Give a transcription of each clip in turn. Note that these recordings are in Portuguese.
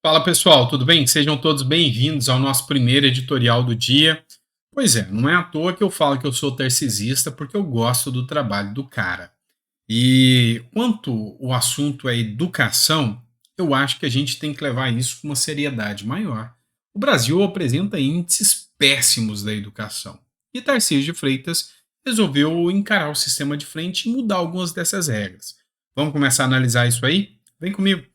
Fala pessoal, tudo bem? Sejam todos bem-vindos ao nosso primeiro editorial do dia. Pois é, não é à toa que eu falo que eu sou tarcisista, porque eu gosto do trabalho do cara. E quanto o assunto é educação, eu acho que a gente tem que levar isso com uma seriedade maior. O Brasil apresenta índices péssimos da educação. E Tarcísio de Freitas resolveu encarar o sistema de frente e mudar algumas dessas regras. Vamos começar a analisar isso aí? Vem comigo.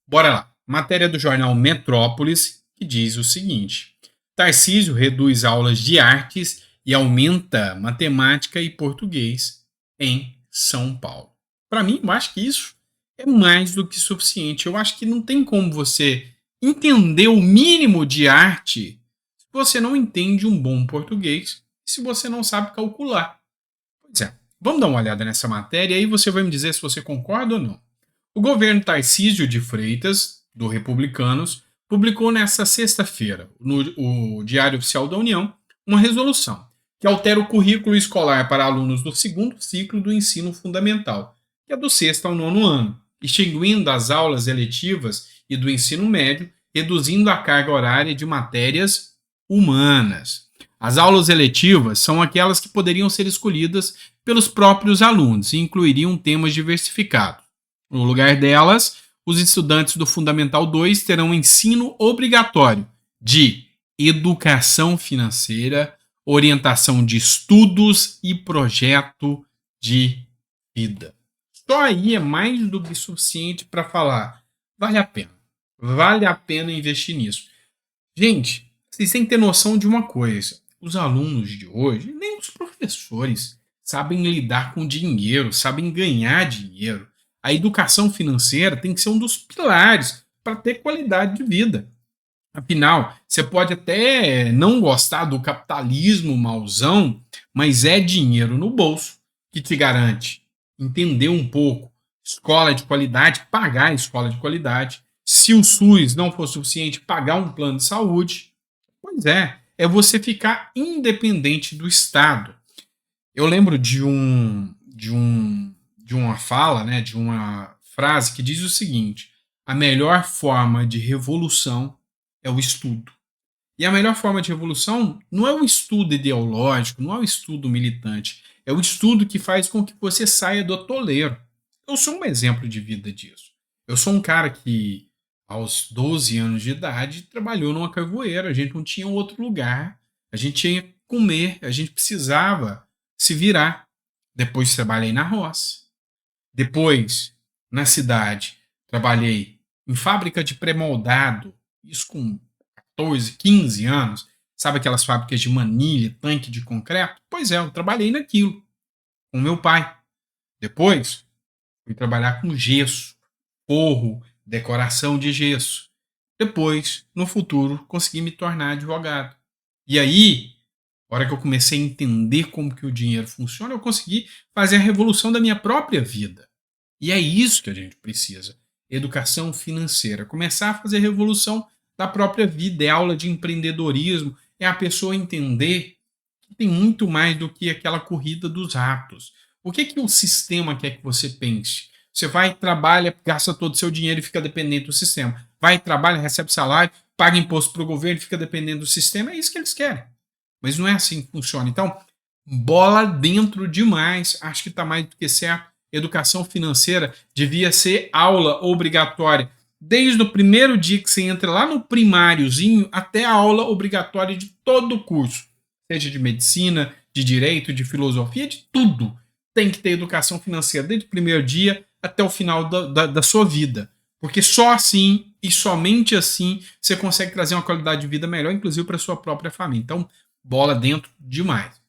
Bora lá. Matéria do jornal Metrópolis, que diz o seguinte: Tarcísio reduz aulas de artes e aumenta matemática e português em São Paulo. Para mim, eu acho que isso é mais do que suficiente. Eu acho que não tem como você entender o mínimo de arte se você não entende um bom português e se você não sabe calcular. Pois é, vamos dar uma olhada nessa matéria e aí você vai me dizer se você concorda ou não. O governo Tarcísio de Freitas, do Republicanos, publicou nesta sexta-feira, no o Diário Oficial da União, uma resolução que altera o currículo escolar para alunos do segundo ciclo do ensino fundamental, que é do sexto ao nono ano, extinguindo as aulas eletivas e do ensino médio, reduzindo a carga horária de matérias humanas. As aulas eletivas são aquelas que poderiam ser escolhidas pelos próprios alunos e incluiriam temas diversificados. No lugar delas, os estudantes do Fundamental 2 terão ensino obrigatório de educação financeira, orientação de estudos e projeto de vida. Só aí é mais do que suficiente para falar, vale a pena. Vale a pena investir nisso. Gente, vocês têm que ter noção de uma coisa. Os alunos de hoje, nem os professores, sabem lidar com dinheiro, sabem ganhar dinheiro. A educação financeira tem que ser um dos pilares para ter qualidade de vida. Afinal, você pode até não gostar do capitalismo mauzão, mas é dinheiro no bolso que te garante entender um pouco escola de qualidade, pagar a escola de qualidade. Se o SUS não for suficiente, pagar um plano de saúde. Pois é você ficar independente do Estado. Eu lembro de uma fala, né, de uma frase que diz o seguinte: a melhor forma de revolução é o estudo. E a melhor forma de revolução não é o estudo ideológico, não é o estudo militante, é o estudo que faz com que você saia do atoleiro. Eu sou um exemplo de vida disso. Eu sou um cara que, aos 12 anos de idade, trabalhou numa carvoeira, a gente não tinha outro lugar, a gente tinha que comer, a gente precisava se virar. Depois trabalhei na roça. Depois, na cidade, trabalhei em fábrica de pré-moldado, isso com 14, 15 anos. Sabe aquelas fábricas de manilha, tanque de concreto? Pois é, eu trabalhei naquilo, com meu pai. Depois, fui trabalhar com gesso, forro, decoração de gesso. Depois, no futuro, consegui me tornar advogado. E aí, na hora que eu comecei a entender como que o dinheiro funciona, eu consegui fazer a revolução da minha própria vida. E é isso que a gente precisa. Educação financeira. Começar a fazer a revolução da própria vida. É aula de empreendedorismo. É a pessoa entender que tem muito mais do que aquela corrida dos ratos. O que, que o sistema quer que você pense? Você vai, trabalha, gasta todo o seu dinheiro e fica dependente do sistema. Vai, trabalha, recebe salário, paga imposto para o governo e fica dependente do sistema. É isso que eles querem. Mas não é assim que funciona. Então, bola dentro demais. Acho que está mais do que certo. Educação financeira devia ser aula obrigatória. Desde o primeiro dia que você entra lá no primáriozinho até a aula obrigatória de todo o curso. Seja de medicina, de direito, de filosofia, de tudo. Tem que ter educação financeira desde o primeiro dia até o final da sua vida. Porque só assim e somente assim você consegue trazer uma qualidade de vida melhor, inclusive para sua própria família. Então, bola dentro demais.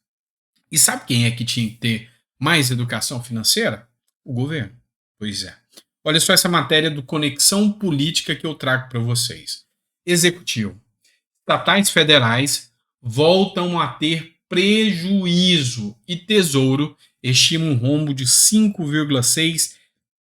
E sabe quem é que tinha que ter mais educação financeira? O governo. Pois é. Olha só essa matéria do Conexão Política que eu trago para vocês. Executivo. Estatais federais voltam a ter prejuízo e Tesouro estima um rombo de 5,6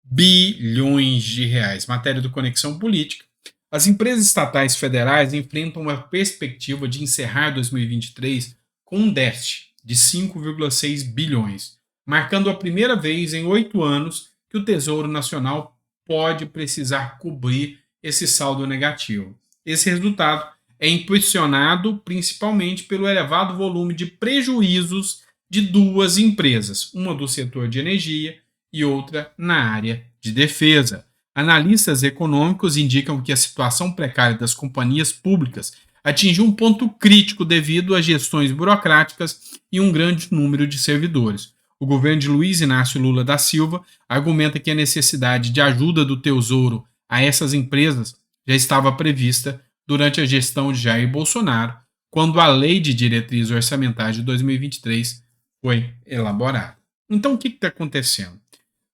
bilhões de reais. Matéria do Conexão Política. As empresas estatais federais enfrentam uma perspectiva de encerrar 2023 com um déficit de 5,6 bilhões, marcando a primeira vez em 8 anos que o Tesouro Nacional pode precisar cobrir esse saldo negativo. Esse resultado é impulsionado principalmente pelo elevado volume de prejuízos de duas empresas, uma do setor de energia e outra na área de defesa. Analistas econômicos indicam que a situação precária das companhias públicas atingiu um ponto crítico devido a gestões burocráticas e um grande número de servidores. O governo de Luiz Inácio Lula da Silva argumenta que a necessidade de ajuda do Tesouro a essas empresas já estava prevista durante a gestão de Jair Bolsonaro, quando a Lei de Diretrizes Orçamentárias de 2023 foi elaborada. Então, o que está acontecendo?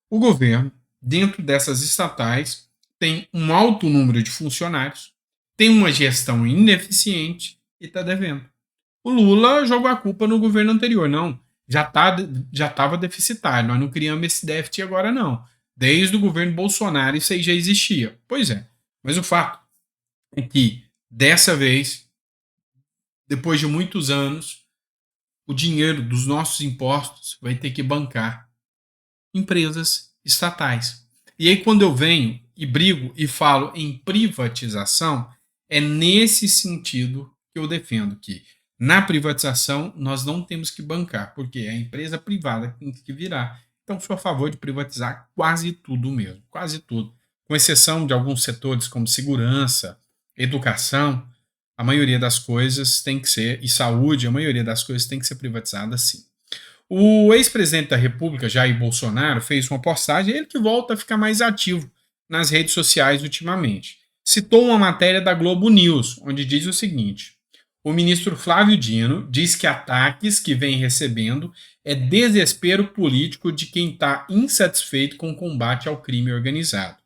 O governo, dentro dessas estatais, tem um alto número de funcionários, tem uma gestão ineficiente e está devendo. O Lula jogou a culpa no governo anterior. Não, já estava deficitário. Nós não criamos esse déficit agora, não. Desde o governo Bolsonaro isso aí já existia. Pois é, mas o fato é que, dessa vez, depois de muitos anos, o dinheiro dos nossos impostos vai ter que bancar empresas estatais. E aí, quando eu venho e brigo e falo em privatização, é nesse sentido que eu defendo que, na privatização, nós não temos que bancar, porque é a empresa privada que tem que virar. Então, sou a favor de privatizar quase tudo mesmo, quase tudo. Com exceção de alguns setores como segurança, educação, a maioria das coisas tem que ser, e saúde, a maioria das coisas tem que ser privatizada sim. O ex-presidente da República, Jair Bolsonaro, fez uma postagem, ele que volta a ficar mais ativo nas redes sociais ultimamente. Citou uma matéria da Globo News, onde diz o seguinte: o ministro Flávio Dino diz que ataques que vem recebendo é desespero político de quem está insatisfeito com o combate ao crime organizado.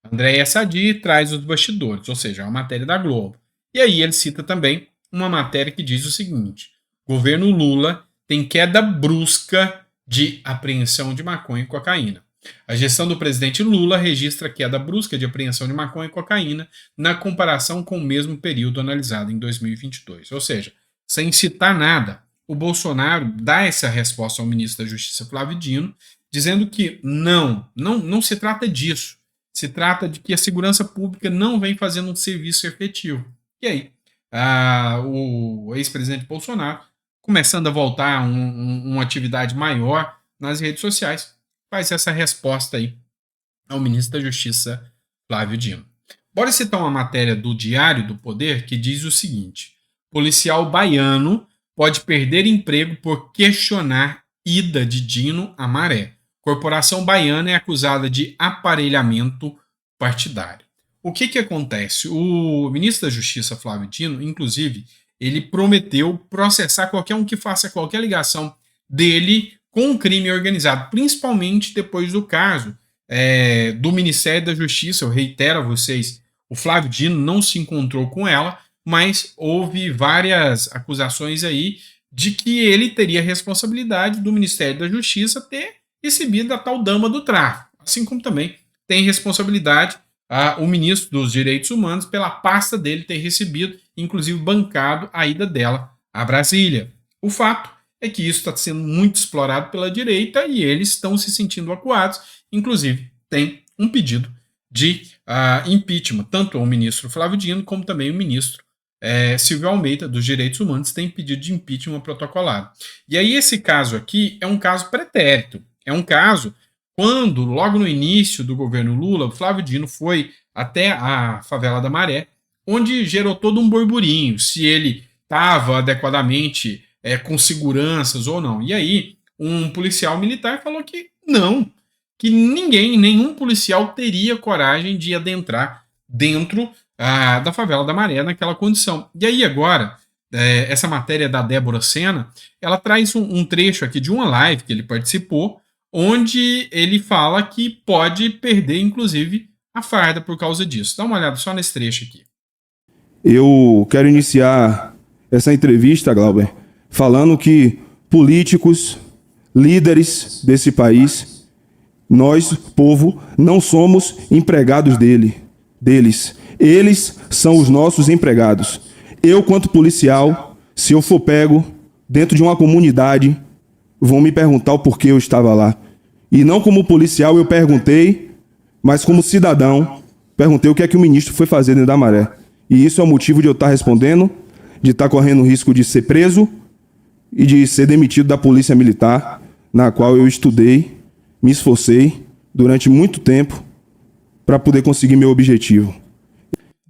Andréa Sadi traz os bastidores, ou seja, uma matéria da Globo. E aí ele cita também uma matéria que diz o seguinte: governo Lula tem queda brusca de apreensão de maconha e cocaína. A gestão do presidente Lula registra queda brusca de apreensão de maconha e cocaína na comparação com o mesmo período analisado em 2022. Ou seja, sem citar nada, o Bolsonaro dá essa resposta ao ministro da Justiça, Flávio Dino, dizendo que não se trata disso. Se trata de que a segurança pública não vem fazendo um serviço efetivo. E aí, o ex-presidente Bolsonaro, começando a voltar a uma atividade maior nas redes sociais, faz essa resposta aí ao ministro da Justiça, Flávio Dino. Bora citar uma matéria do Diário do Poder que diz o seguinte: policial baiano pode perder emprego por questionar ida de Dino a Maré. Corporação baiana é acusada de aparelhamento partidário. O que acontece? O ministro da Justiça, Flávio Dino, inclusive, ele prometeu processar qualquer um que faça qualquer ligação dele com o crime organizado, principalmente depois do caso do Ministério da Justiça. Eu reitero a vocês, o Flávio Dino não se encontrou com ela, mas houve várias acusações aí de que ele teria responsabilidade do Ministério da Justiça ter recebido a tal dama do tráfico, assim como também tem responsabilidade o ministro dos Direitos Humanos pela pasta dele ter recebido, inclusive bancado a ida dela a Brasília. O fato é que isso está sendo muito explorado pela direita e eles estão se sentindo acuados, inclusive tem um pedido de impeachment, tanto o ministro Flávio Dino como também o ministro Silvio Almeida, dos Direitos Humanos, tem pedido de impeachment protocolado. E aí esse caso aqui é um caso pretérito, é um caso quando, logo no início do governo Lula, o Flávio Dino foi até a favela da Maré, onde gerou todo um burburinho, se ele estava adequadamente com seguranças ou não. E aí, um policial militar falou que não, que nenhum policial teria coragem de adentrar dentro da favela da Maré naquela condição. E aí agora, essa matéria da Débora Sena, ela traz um trecho aqui de uma live que ele participou, onde ele fala que pode perder, inclusive, a farda por causa disso. Dá uma olhada só nesse trecho aqui. Eu quero iniciar essa entrevista, Glauber, falando que políticos, líderes desse país, nós, povo, não somos empregados deles. Eles são os nossos empregados. Eu, quanto policial, se eu for pego dentro de uma comunidade, vão me perguntar o porquê eu estava lá. E não como policial eu perguntei, mas como cidadão, perguntei o que é que o ministro foi fazer dentro da Maré. E isso é o motivo de eu estar respondendo, de estar correndo o risco de ser preso e de ser demitido da Polícia Militar, na qual eu estudei, me esforcei durante muito tempo para poder conseguir meu objetivo.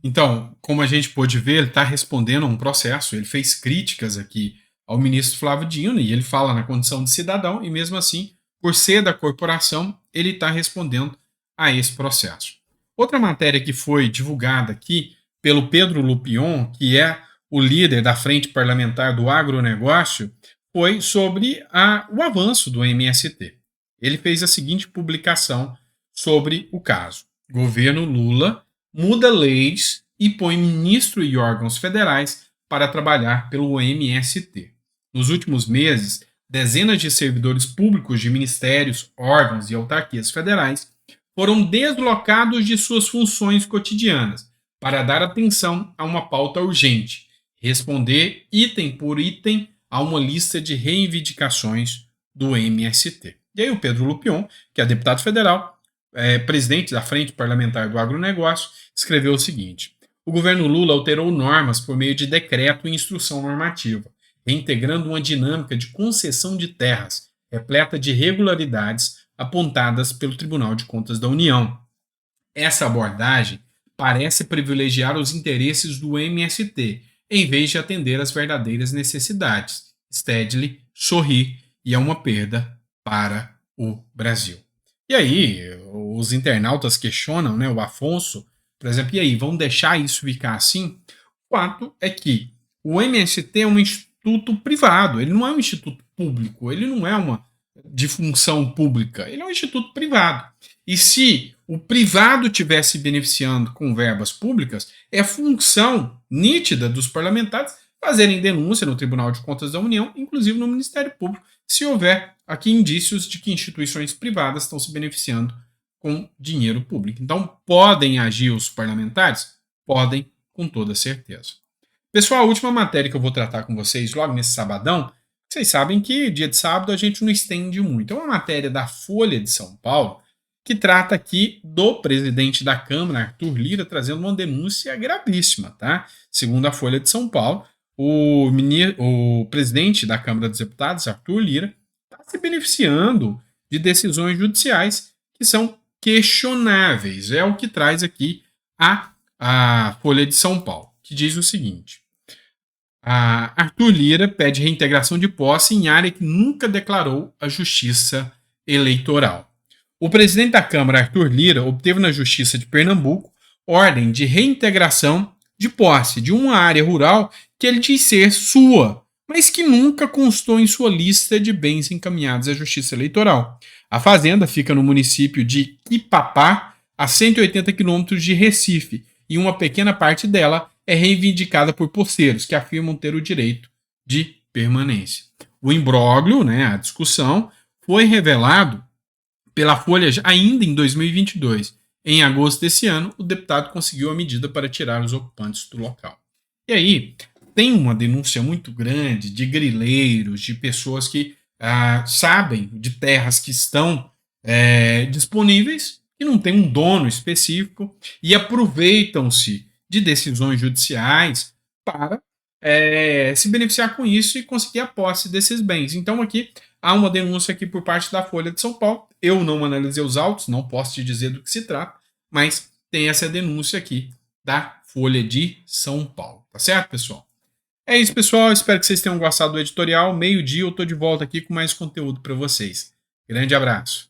Então, como a gente pôde ver, ele está respondendo a um processo, ele fez críticas aqui ao ministro Flávio Dino e ele fala na condição de cidadão e mesmo assim, por ser da corporação, ele está respondendo a esse processo. Outra matéria que foi divulgada aqui pelo Pedro Lupion, que é o líder da Frente Parlamentar do Agronegócio, foi sobre o avanço do MST. Ele fez a seguinte publicação sobre o caso. Governo Lula muda leis e põe ministro e órgãos federais para trabalhar pelo MST. Nos últimos meses, dezenas de servidores públicos de ministérios, órgãos e autarquias federais foram deslocados de suas funções cotidianas para dar atenção a uma pauta urgente, responder item por item a uma lista de reivindicações do MST. E aí o Pedro Lupion, que é deputado federal, presidente da Frente Parlamentar do Agronegócio, escreveu o seguinte: o governo Lula alterou normas por meio de decreto e instrução normativa, reintegrando uma dinâmica de concessão de terras repleta de irregularidades apontadas pelo Tribunal de Contas da União. Essa abordagem parece privilegiar os interesses do MST, em vez de atender às verdadeiras necessidades. Stedley sorri e é uma perda para o Brasil. E aí, os internautas questionam, né, o Afonso, por exemplo, e aí, vão deixar isso ficar assim? O fato é que o MST é um instituto privado, ele não é um instituto público, ele não é uma de função pública, ele é um instituto privado. E se o privado estivesse beneficiando com verbas públicas, é função nítida dos parlamentares fazerem denúncia no Tribunal de Contas da União, inclusive no Ministério Público, se houver aqui indícios de que instituições privadas estão se beneficiando com dinheiro público. Então, podem agir os parlamentares? Podem, com toda certeza. Pessoal, a última matéria que eu vou tratar com vocês logo nesse sabadão, vocês sabem que dia de sábado a gente não estende muito. É uma matéria da Folha de São Paulo que trata aqui do presidente da Câmara, Arthur Lira, trazendo uma denúncia gravíssima, tá? Segundo a Folha de São Paulo, o presidente da Câmara dos Deputados, Arthur Lira, está se beneficiando de decisões judiciais que são questionáveis. É o que traz aqui a Folha de São Paulo, que diz o seguinte: Arthur Lira pede reintegração de posse em área que nunca declarou a Justiça Eleitoral. O presidente da Câmara, Arthur Lira, obteve na Justiça de Pernambuco ordem de reintegração de posse de uma área rural que ele diz ser sua, mas que nunca constou em sua lista de bens encaminhados à Justiça Eleitoral. A fazenda fica no município de Quipapá, a 180 quilômetros de Recife, e uma pequena parte dela é reivindicada por poceiros, que afirmam ter o direito de permanência. O imbróglio, né, a discussão, foi revelado pela Folha ainda em 2022. Em agosto desse ano, o deputado conseguiu a medida para tirar os ocupantes do local. E aí, tem uma denúncia muito grande de grileiros, de pessoas que sabem de terras que estão disponíveis e não tem um dono específico e aproveitam-se de decisões judiciais para se beneficiar com isso e conseguir a posse desses bens. Então aqui há uma denúncia aqui por parte da Folha de São Paulo. Eu não analisei os autos, não posso te dizer do que se trata, mas tem essa denúncia aqui da Folha de São Paulo. Tá certo, pessoal? É isso, pessoal. Espero que vocês tenham gostado do editorial. Meio-dia eu tô de volta aqui com mais conteúdo para vocês. Grande abraço.